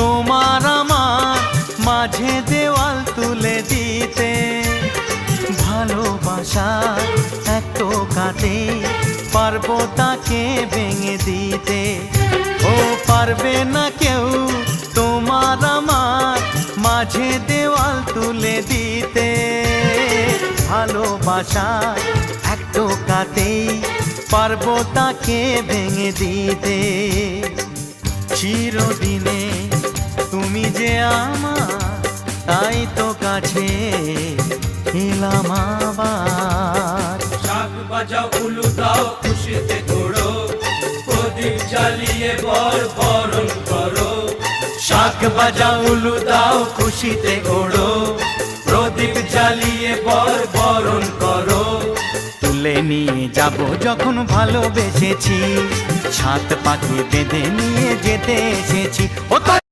তোমার আমার মাঝে দেওয়াল তুলে দিতে। ভালোবাসা এক টোকাতে পারবো তাকে ভেঙে দিতে। ও পারবে না কেউ তোমার আমার মাঝে দেওয়াল তুলে দিতে। ভালোবাসা এক টোকাতেই পারবো তাকে ভেঙে দিতে। চিরদিনে তুমি যে আমার, তাই তো কাছে এলাম আবার। শাক বাজাও উলু দাও খুশিতে ঘোড়ো, প্রদীপ জ্বালিয়ে বরণ করো। শাক বাজাও উলু দাও খুশিতে ঘোড়ো, প্রদীপ জ্বালিয়ে বরণ করো। তুলে নিয়ে যাব যখন ভালোবেসেছি, ছাদ পাখি বেঁধে নিয়ে যেতে এসেছি। ও